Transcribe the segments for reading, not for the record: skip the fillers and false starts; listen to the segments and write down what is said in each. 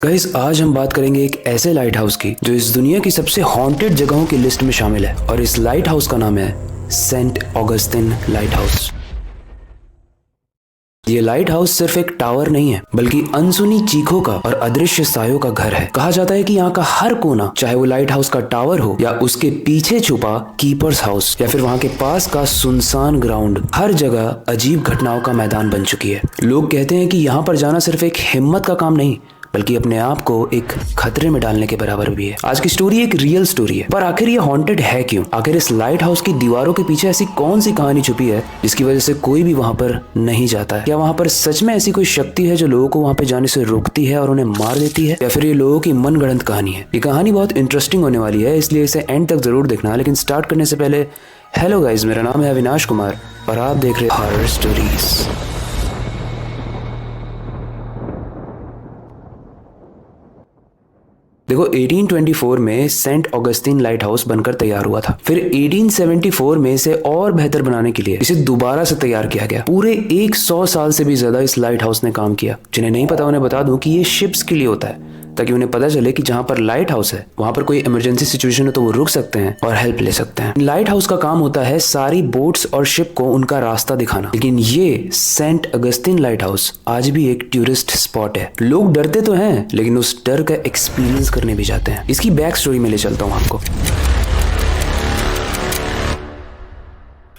Guys, आज हम बात करेंगे एक ऐसे लाइट हाउस की जो इस दुनिया की सबसे हॉन्टेड जगहों की लिस्ट में शामिल है और इस लाइट हाउस का नाम है सेंट ऑगस्टिन लाइट हाउस। ये लाइट हाउस सिर्फ एक टावर नहीं है बल्कि अनसुनी चीखों का और अदृश्य सायों का घर है। कहा जाता है कि यहाँ का हर कोना, चाहे वो लाइट हाउस का टावर हो या उसके पीछे छुपा कीपर्स हाउस या फिर वहाँ के पास का सुनसान ग्राउंड, हर जगह अजीब घटनाओं का मैदान बन चुकी है। लोग कहते हैं कि यहाँ पर जाना सिर्फ एक हिम्मत का काम नहीं बल्कि अपने आप को एक खतरे में डालने के बराबर भी है। आज की स्टोरी एक रियल स्टोरी है, पर आखिर ये हॉन्टेड है क्यों? आखिर इस लाइट हाउस की दीवारों के पीछे ऐसी कौन सी कहानी छुपी है जिसकी वजह से कोई भी वहां पर नहीं जाता है? क्या वहां पर सच में ऐसी कोई शक्ति है जो लोगों को वहां पे जाने से रोकती है और उन्हें मार देती है, या फिर ये लोगों की मनगढ़ंत कहानी है? ये कहानी बहुत इंटरेस्टिंग होने वाली है, इसलिए इसे एंड तक जरूर देखना। लेकिन स्टार्ट करने से पहले, हेलो गाइज, मेरा नाम है अविनाश कुमार और आप देख रहे हैं हॉरर स्टोरीज। देखो, 1824 में सेंट ऑगस्टिन लाइट हाउस बनकर तैयार हुआ था। फिर 1874 में इसे और बेहतर बनाने के लिए इसे दोबारा से तैयार किया गया। पूरे 100 साल से भी ज्यादा इस लाइट हाउस ने काम किया। जिन्हें नहीं पता उन्हें बता दूं कि ये शिप्स के लिए होता है, ताकि उन्हें पता चले कि जहां पर लाइट हाउस है वहां पर कोई इमरजेंसी सिचुएशन हो तो वो रुक सकते हैं और हेल्प ले सकते हैं। लाइट हाउस का काम होता है सारी बोट्स और शिप को उनका रास्ता दिखाना। लेकिन ये सेंट ऑगस्टिन लाइट हाउस आज भी एक टूरिस्ट स्पॉट है। लोग डरते तो हैं लेकिन उस डर का एक्सपीरियंस करने भी जाते हैं। इसकी बैक स्टोरी में ले चलता हूँ आपको।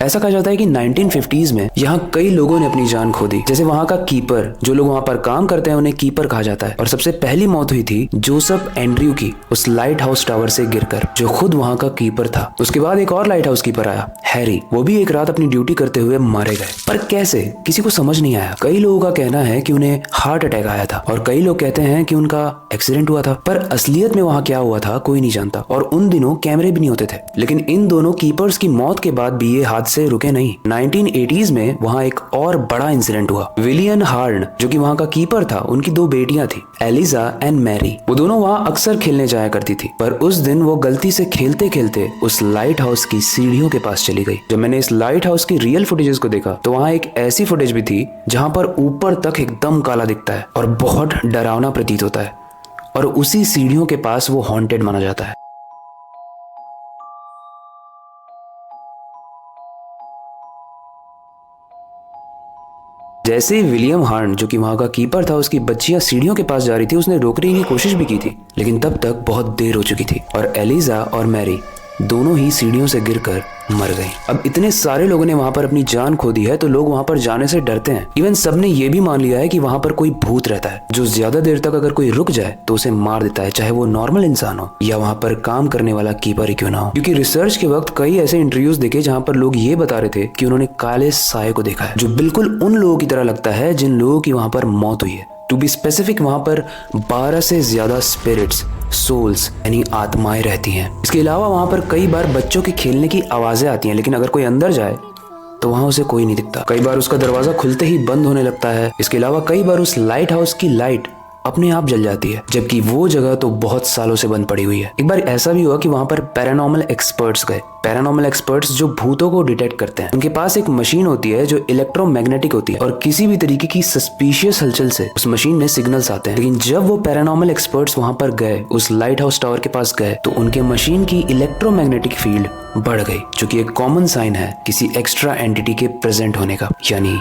ऐसा कहा जाता है कि 1950s में यहाँ कई लोगों ने अपनी जान खो दी। जैसे वहाँ का कीपर, जो लोग वहाँ पर काम करते हैं उन्हें कीपर कहा जाता है। और सबसे पहली मौत हुई थी जोसेफ एंड्रयू की उस लाइट हाउस टावर से गिरकर, जो खुद वहाँ का कीपर था। उसके बाद एक और लाइट हाउस कीपर आया, हैरी। वो भी एक रात अपनी ड्यूटी करते हुए मारे गए। पर कैसे, किसी को समझ नहीं आया। कई लोगों का कहना है कि उन्हें हार्ट अटैक आया था और कई लोग कहते हैं कि उनका एक्सीडेंट हुआ था। पर असलियत में वहाँ क्या हुआ था कोई नहीं जानता और उन दिनों कैमरे भी नहीं होते थे। लेकिन इन दोनों कीपर्स की मौत के बाद भी ये हादसे रुके नहीं। 1980s में वहाँ एक और बड़ा इंसिडेंट हुआ। विलियम हार्न, जो कि वहाँ का कीपर था, उनकी 2 बेटियां थी, एलिजा एंड मैरी। वो दोनों वहाँ अक्सर खेलने जाया करती थी। पर उस दिन वो गलती से खेलते खेलते उस लाइट हाउस की सीढ़ियों के पास चली गई। जब मैंने इस लाइट हाउस की रियल फुटेजेस को देखा तो वहाँ एक ऐसी फुटेज भी थी जहाँ पर ऊपर तक एकदम काला दिखता है और बहुत डरावना प्रतीत होता है, और उसी सीढ़ियों के पास वो हॉन्टेड माना जाता है। जैसे ही विलियम हार्न, जो कि वहां का कीपर था, उसकी बच्चियां सीढ़ियों के पास जा रही थी, उसने रोकने की कोशिश भी की थी, लेकिन तब तक बहुत देर हो चुकी थी और एलिजा और मैरी दोनों ही सीढ़ियों से गिरकर मर गई। अब इतने सारे लोगों ने वहां पर अपनी जान खो दी है तो लोग वहां पर जाने से डरते हैं। इवन सबने ये भी मान लिया है कि वहां पर कोई भूत रहता है जो ज्यादा देर तक अगर कोई रुक जाए तो उसे मार देता है, चाहे वो नॉर्मल इंसान हो या वहां पर काम करने वाला कीपर ही क्यों ना हो। क्योंकि रिसर्च के वक्त कई ऐसे इंटरव्यूज देखे जहां पर लोग ये बता रहे थे कि उन्होंने काले साये को देखा है, जो बिल्कुल उन लोगों की तरह लगता है जिन लोगों की वहां पर मौत हुई है। टू बी स्पेसिफिक, वहां पर 12 से ज्यादा स्पिरिट्स, सोल्स यानी आत्माएं रहती हैं। इसके अलावा वहां पर कई बार बच्चों के खेलने की आवाजें आती हैं, लेकिन अगर कोई अंदर जाए तो वहां उसे कोई नहीं दिखता। कई बार उसका दरवाजा खुलते ही बंद होने लगता है। इसके अलावा कई बार उस लाइट हाउस की लाइट अपने आप जल जाती है, जबकि वो जगह तो बहुत सालों से बंद पड़ी हुई है। एक बार ऐसा भी हुआ कि वहां पर पैरानॉर्मल एक्सपर्ट्स गए। पैरानॉर्मल एक्सपर्ट्स जो भूतों को डिटेक्ट करते हैं, उनके पास एक मशीन होती है जो इलेक्ट्रोमैग्नेटिक होती है और किसी भी तरीके की सस्पिशियस हलचल से उस मशीन में सिग्नल्स आते हैं। लेकिन जब वो पैरानॉर्मल एक्सपर्ट्स वहां पर गए, उस लाइट हाउस टावर के पास गए, तो उनके मशीन की इलेक्ट्रोमैग्नेटिक फील्ड बढ़ गई, जो कि एक कॉमन साइन है किसी एक्स्ट्रा एंटिटी के प्रेजेंट होने का, यानी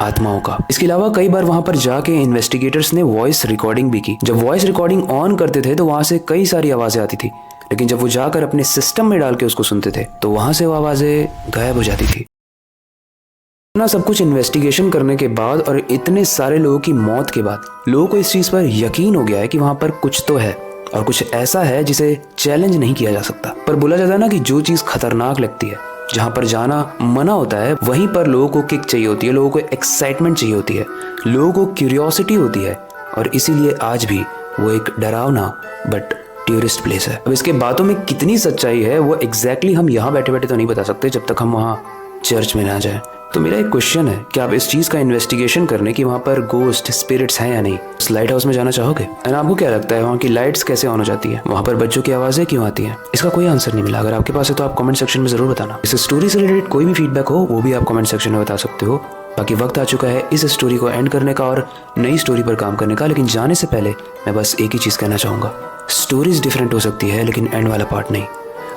आत्माओं का। इसके अलावा कई बार वहां पर जाके इन्वेस्टिगेटर्स ने वॉइस रिकॉर्डिंग भी की। जब वॉइस रिकॉर्डिंग ऑन करते थे तो वहां से कई सारी आवाजें आती थी, लेकिन जब वो जाकर अपने सिस्टम में डाल के उसको सुनते थे तो वहां से वो आवाजें गायब हो जाती थी। इतना सब कुछ इन्वेस्टिगेशन करने के बाद और इतने सारे लोगों की मौत के बाद लोगों को इस चीज पर यकीन हो गया है कि वहां पर कुछ तो है और कुछ ऐसा है जिसे चैलेंज नहीं किया जा सकता। पर बोला जाता है ना कि जो चीज खतरनाक लगती है, जहां पर जाना मना होता है, वहीं पर लोगों को किक चाहिए होती है, लोगों को एक्साइटमेंट चाहिए होती है, लोगों को क्यूरियोसिटी होती है, और इसीलिए आज भी वो एक डरावना बट टूरिस्ट प्लेस है। अब इसके बातों में कितनी सच्चाई है वो एग्जैक्टली हम यहाँ बैठे बैठे तो नहीं बता सकते जब तक हम वहाँ चर्च में ना जाए। तो मेरा एक क्वेश्चन है कि आप इस चीज का इन्वेस्टिगेशन करने की वहाँ पर गोस्ट स्पिरिट्स हैं या नहीं, उस लाइट हाउस में जाना चाहोगे? एंड आपको क्या लगता है वहाँ की लाइट्स कैसे ऑन हो जाती है, वहाँ पर बच्चों की आवाजें क्यों आती हैं? इसका कोई आंसर नहीं मिला। अगर आपके पास है तो आप कमेंट सेक्शन में जरूर बताना। इस स्टोरी से रिलेटेड कोई भी फीडबैक हो वो भी आप कमेंट सेक्शन में बता सकते हो। बाकी वक्त आ चुका है इस स्टोरी को एंड करने का और नई स्टोरी पर काम करने का। लेकिन जाने से पहले मैं बस एक ही चीज़ कहना चाहूँगा, स्टोरीज डिफरेंट हो सकती है लेकिन एंड वाला पार्ट नहीं।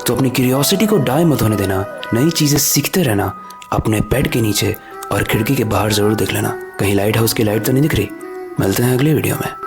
तो अपनी क्यूरियोसिटी को डाई मत होने देना, नई चीज़ें सीखते रहना, अपने बेड के नीचे और खिड़की के बाहर ज़रूर देख लेना कहीं लाइट हाउस की लाइट तो नहीं दिख रही। मिलते हैं अगली वीडियो में।